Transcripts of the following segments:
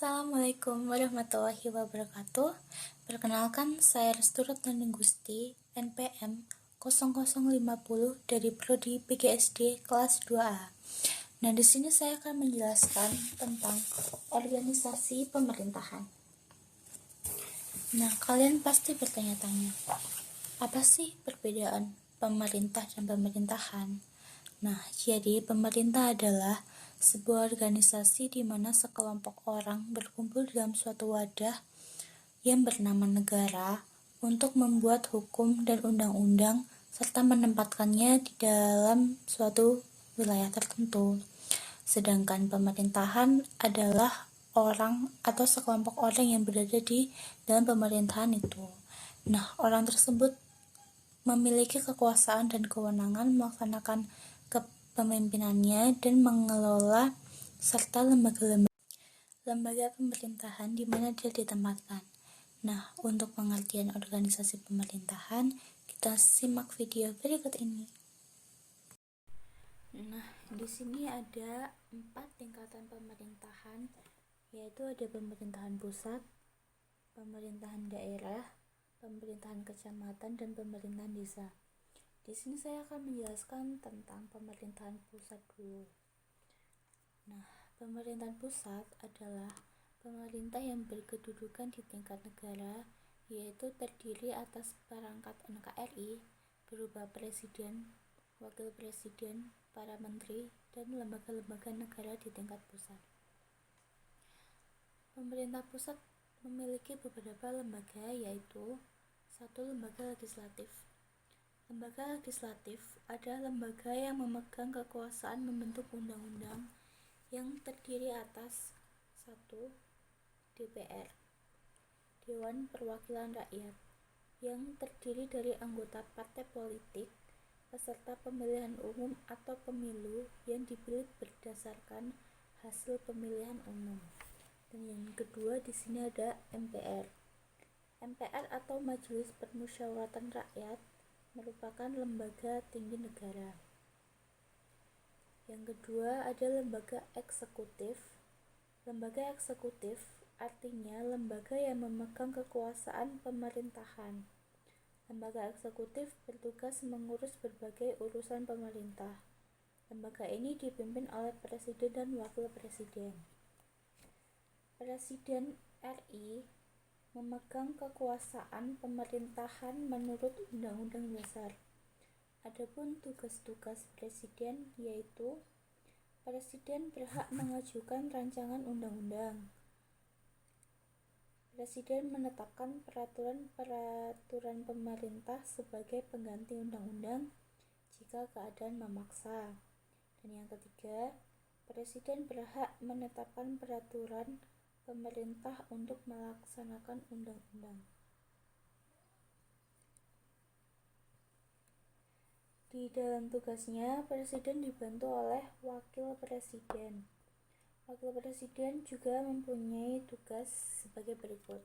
Assalamualaikum warahmatullahi wabarakatuh. Perkenalkan, saya Restu Retnani Gusti, NPM 0050 dari Prodi PGSD kelas 2A. Nah, di sini saya akan menjelaskan tentang organisasi pemerintahan. Nah, kalian pasti bertanya-tanya, apa sih perbedaan pemerintah dan pemerintahan? Nah, jadi pemerintah adalah sebuah organisasi di mana sekelompok orang berkumpul dalam suatu wadah yang bernama negara untuk membuat hukum dan undang-undang serta menempatkannya di dalam suatu wilayah tertentu. Sedangkan pemerintahan adalah orang atau sekelompok orang yang berada di dalam pemerintahan itu. Nah, orang tersebut memiliki kekuasaan dan kewenangan melaksanakan kepemimpinannya dan mengelola serta lembaga pemerintahan di mana dia ditempatkan. Nah, untuk pengertian organisasi pemerintahan, kita simak video berikut ini. Nah, di sini ada 4 tingkatan pemerintahan, yaitu ada pemerintahan pusat, pemerintahan daerah, pemerintahan kecamatan, dan pemerintahan desa. Di sini saya akan menjelaskan tentang pemerintahan pusat dulu. Nah, pemerintahan pusat adalah pemerintah yang berkedudukan di tingkat negara, yaitu terdiri atas perangkat NKRI berupa presiden, wakil presiden, para menteri, dan lembaga-lembaga negara di tingkat pusat. Pemerintah pusat memiliki beberapa lembaga, yaitu 1. Lembaga legislatif. Lembaga legislatif adalah lembaga yang memegang kekuasaan membentuk undang-undang yang terdiri atas 1. DPR, Dewan Perwakilan Rakyat, yang terdiri dari anggota partai politik peserta pemilihan umum atau pemilu yang dipilih berdasarkan hasil pemilihan umum. Dan yang kedua di sini ada MPR. MPR atau Majelis Permusyawaratan Rakyat merupakan lembaga tinggi negara. Yang kedua ada lembaga eksekutif. Lembaga eksekutif artinya lembaga yang memegang kekuasaan pemerintahan. Lembaga eksekutif bertugas mengurus berbagai urusan pemerintah. Lembaga ini dipimpin oleh presiden dan wakil presiden. Presiden RI memegang kekuasaan pemerintahan menurut Undang-Undang Dasar. Adapun tugas-tugas presiden yaitu presiden berhak mengajukan rancangan undang-undang. Presiden menetapkan peraturan pemerintah sebagai pengganti undang-undang jika keadaan memaksa. Dan yang ketiga, presiden berhak menetapkan peraturan pemerintah untuk melaksanakan undang-undang. Di dalam tugasnya, presiden dibantu oleh wakil presiden. Wakil presiden juga mempunyai tugas sebagai berikut,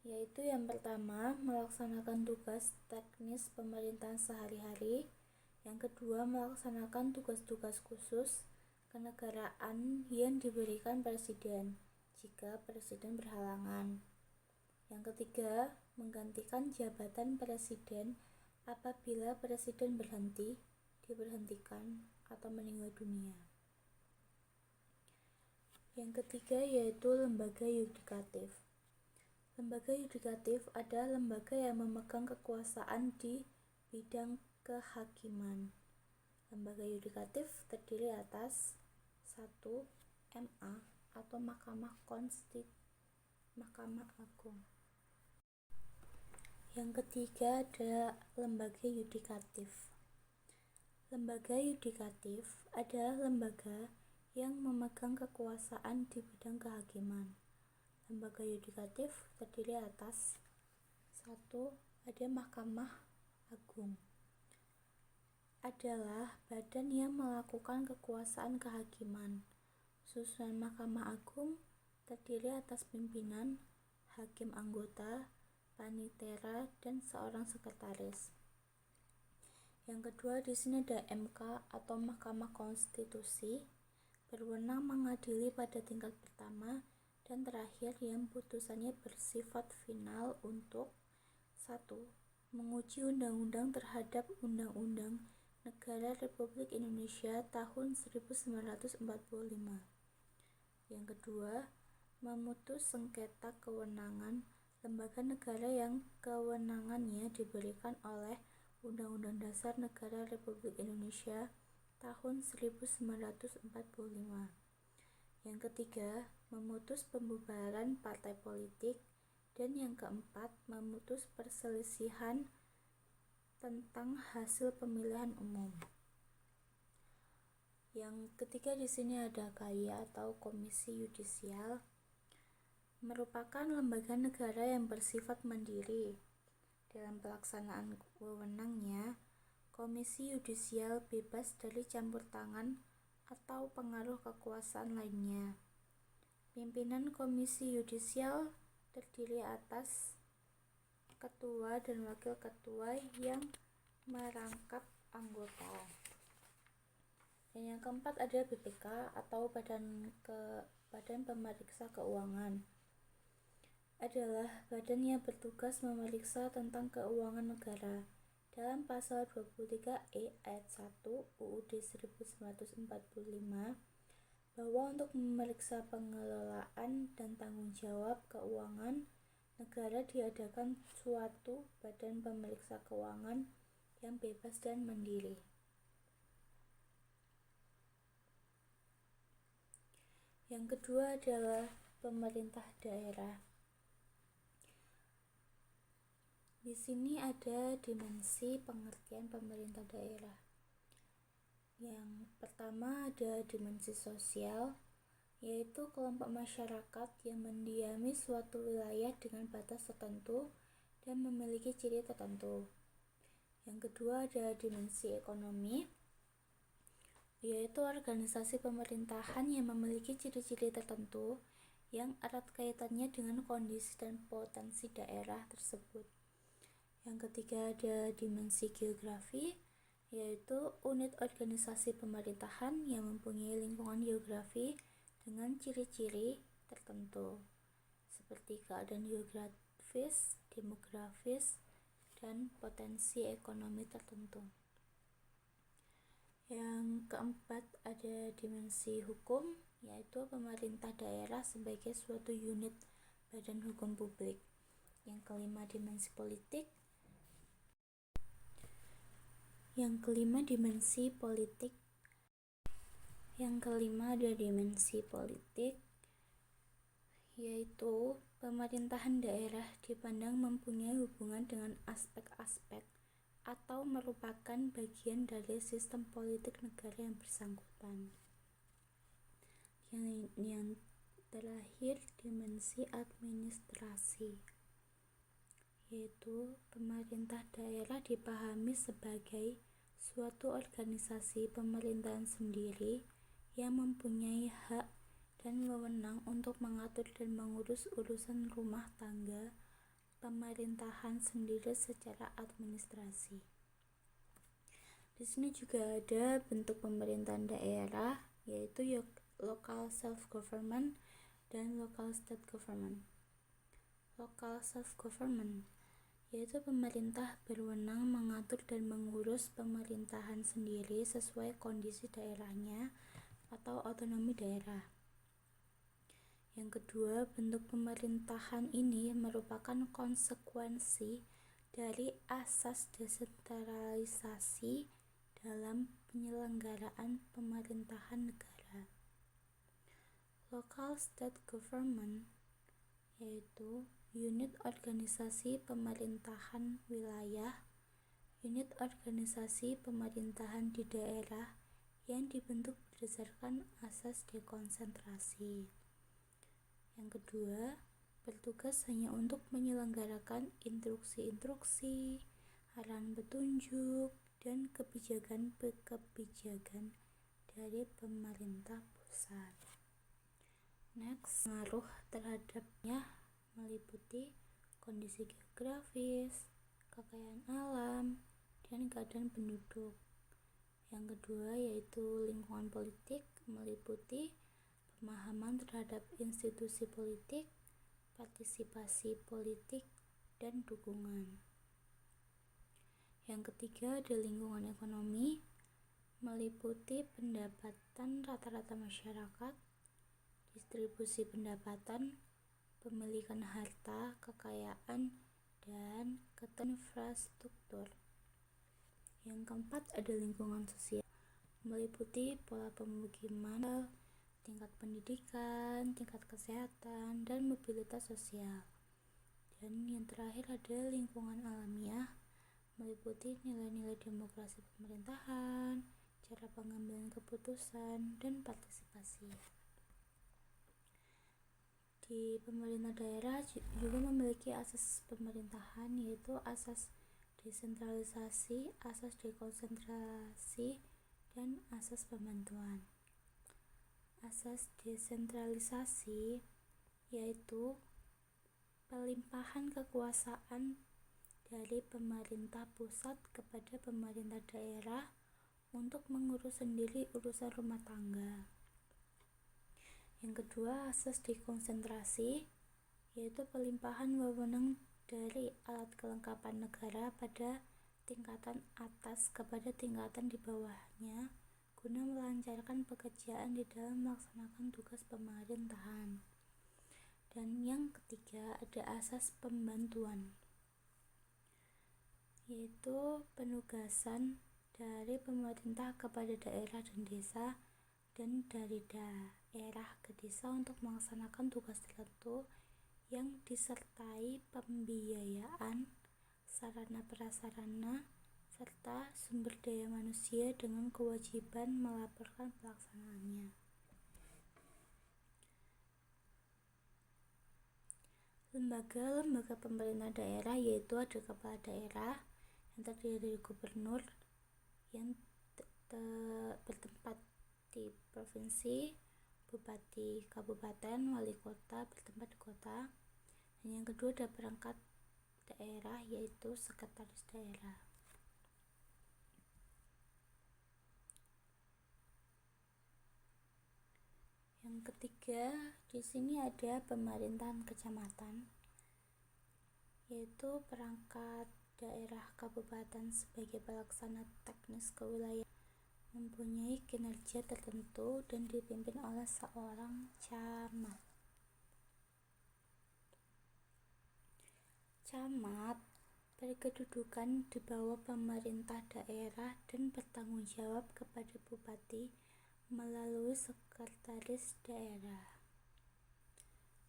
yaitu yang pertama, melaksanakan tugas teknis pemerintahan sehari-hari. Yang kedua, melaksanakan tugas-tugas khusus kenegaraan yang diberikan presiden jika presiden berhalangan. Yang ketiga, menggantikan jabatan presiden apabila presiden berhenti, diberhentikan, atau meninggal dunia. Yang ketiga yaitu lembaga yudikatif. Lembaga yudikatif adalah lembaga yang memegang kekuasaan di bidang kehakiman. Lembaga yudikatif terdiri atas 1. MA atau Mahkamah Agung. Yang ketiga ada lembaga yudikatif. Lembaga yudikatif adalah lembaga yang memegang kekuasaan di bidang kehakiman. Lembaga yudikatif terdiri atas 1. Ada Mahkamah Agung. Adalah badan yang melakukan kekuasaan kehakiman. Susunan Mahkamah Agung terdiri atas pimpinan, hakim anggota, panitera, dan seorang sekretaris. Yang kedua di sini ada MK atau Mahkamah Konstitusi. berwenang mengadili pada tingkat pertama dan terakhir yang putusannya bersifat final untuk 1. Menguji undang-undang terhadap Undang-Undang Negara Republik Indonesia tahun 1945. Yang kedua, memutus sengketa kewenangan lembaga negara yang kewenangannya diberikan oleh Undang-Undang Dasar Negara Republik Indonesia tahun 1945. Yang ketiga, memutus pembubaran partai politik. Dan yang keempat, memutus perselisihan tentang hasil pemilihan umum. Yang ketiga di sini ada KAI atau Komisi Yudisial, merupakan lembaga negara yang bersifat mandiri. Dalam pelaksanaan wewenangnya, Komisi Yudisial bebas dari campur tangan atau pengaruh kekuasaan lainnya. Pimpinan Komisi Yudisial terdiri atas ketua dan wakil ketua yang merangkap anggota. Dan yang keempat ada BPK atau Badan Pemeriksa Keuangan. Adalah badan yang bertugas memeriksa tentang keuangan negara. Dalam pasal 23E ayat 1 UUD 1945 bahwa untuk memeriksa pengelolaan dan tanggung jawab keuangan negara diadakan suatu badan pemeriksa keuangan yang bebas dan mandiri. Yang kedua adalah pemerintah daerah. Di sini ada dimensi pengertian pemerintah daerah. Yang pertama ada dimensi sosial, yaitu kelompok masyarakat yang mendiami suatu wilayah dengan batas tertentu dan memiliki ciri tertentu. Yang kedua ada dimensi ekonomi, yaitu organisasi pemerintahan yang memiliki ciri-ciri tertentu yang erat kaitannya dengan kondisi dan potensi daerah tersebut. Yang ketiga ada dimensi geografi, yaitu unit organisasi pemerintahan yang mempunyai lingkungan geografi dengan ciri-ciri tertentu seperti keadaan geografis, demografis, dan potensi ekonomi tertentu. Yang keempat ada dimensi hukum, yaitu pemerintah daerah sebagai suatu unit badan hukum publik. Yang kelima dimensi politik. Yang kelima dimensi politik. Yang kelima ada dimensi politik, yaitu pemerintahan daerah dipandang mempunyai hubungan dengan aspek-aspek atau merupakan bagian dari sistem politik negara yang bersangkutan. Yang terakhir dimensi administrasi, yaitu pemerintah daerah dipahami sebagai suatu organisasi pemerintahan sendiri yang mempunyai hak dan wewenang untuk mengatur dan mengurus urusan rumah tangga pemerintahan sendiri secara administrasi. Di sini juga ada bentuk pemerintahan daerah, yaitu local self-government dan local state government. Local self-government yaitu pemerintah berwenang mengatur dan mengurus pemerintahan sendiri sesuai kondisi daerahnya atau otonomi daerah. Yang kedua, bentuk pemerintahan ini merupakan konsekuensi dari asas desentralisasi dalam penyelenggaraan pemerintahan negara. Local state government yaitu unit organisasi pemerintahan wilayah, unit organisasi pemerintahan di daerah yang dibentuk berdasarkan asas dekonsentrasi. Yang kedua, bertugas hanya untuk menyelenggarakan instruksi-instruksi, arahan petunjuk, dan kebijakan-kebijakan dari pemerintah pusat. Next, pengaruh terhadapnya meliputi kondisi geografis, kekayaan alam, dan keadaan penduduk. Yang kedua yaitu lingkungan politik, meliputi pemahaman terhadap institusi politik, partisipasi politik, dan dukungan. Yang ketiga ada lingkungan ekonomi, meliputi pendapatan rata-rata masyarakat, distribusi pendapatan, pemilikan harta, kekayaan, dan infrastruktur. Yang keempat ada lingkungan sosial, meliputi pola pemukiman, tingkat pendidikan, tingkat kesehatan, dan mobilitas sosial. Dan yang terakhir ada lingkungan alamiah, meliputi nilai-nilai demokrasi pemerintahan, cara pengambilan keputusan, dan partisipasi. Di pemerintah daerah juga memiliki asas pemerintahan, yaitu asas desentralisasi, asas dekonsentrasi, dan asas pembantuan. Asas desentralisasi yaitu pelimpahan kekuasaan dari pemerintah pusat kepada pemerintah daerah untuk mengurus sendiri urusan rumah tangga. Yang kedua, asas dekonsentrasi yaitu pelimpahan wewenang dari alat kelengkapan negara pada tingkatan atas kepada tingkatan di bawahnya guna melancarkan pekerjaan di dalam melaksanakan tugas pemerintahan. Dan yang ketiga ada asas pembantuan, yaitu penugasan dari pemerintah kepada daerah dan desa, dan dari daerah ke desa untuk melaksanakan tugas tertentu yang disertai pembiayaan, sarana prasarana, serta sumber daya manusia dengan kewajiban melaporkan pelaksanaannya. Lembaga-lembaga pemerintah daerah yaitu ada kepala daerah yang terdiri dari gubernur yang bertempat di provinsi, bupati kabupaten, wali kota bertempat di kota, dan yang kedua ada perangkat daerah yaitu sekretaris daerah. Yang ketiga di sini ada pemerintahan kecamatan, yaitu perangkat daerah kabupaten sebagai pelaksana teknis kewilayahan mempunyai kinerja tertentu dan dipimpin oleh seorang camat. Camat berkedudukan di bawah pemerintah daerah dan bertanggung jawab kepada bupati melalui sekretaris daerah.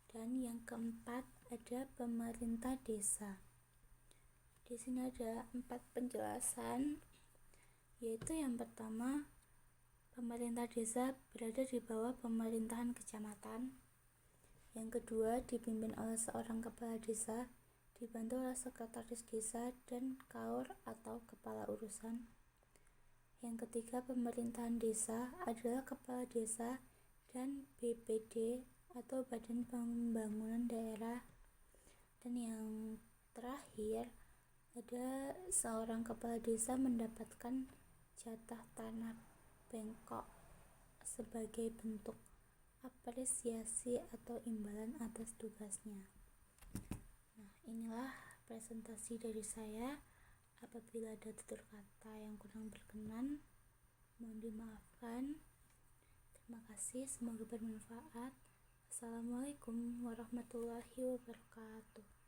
Dan yang keempat ada pemerintah desa. Di sini ada 4 penjelasan, yaitu yang pertama, pemerintah desa berada di bawah pemerintahan kecamatan. Yang kedua, dipimpin oleh seorang kepala desa, dibantu oleh sekretaris desa dan kaur atau kepala urusan. Yang ketiga, pemerintahan desa adalah kepala desa dan BPD atau Badan Pembangunan Daerah. Dan yang terakhir, ada seorang kepala desa mendapatkan jatah tanah bengkok sebagai bentuk apresiasi atau imbalan atas tugasnya. Nah, inilah presentasi dari saya. Apabila ada tutur kata yang kurang berkenan, mohon dimaafkan. Terima kasih, semoga bermanfaat. Assalamualaikum warahmatullahi wabarakatuh.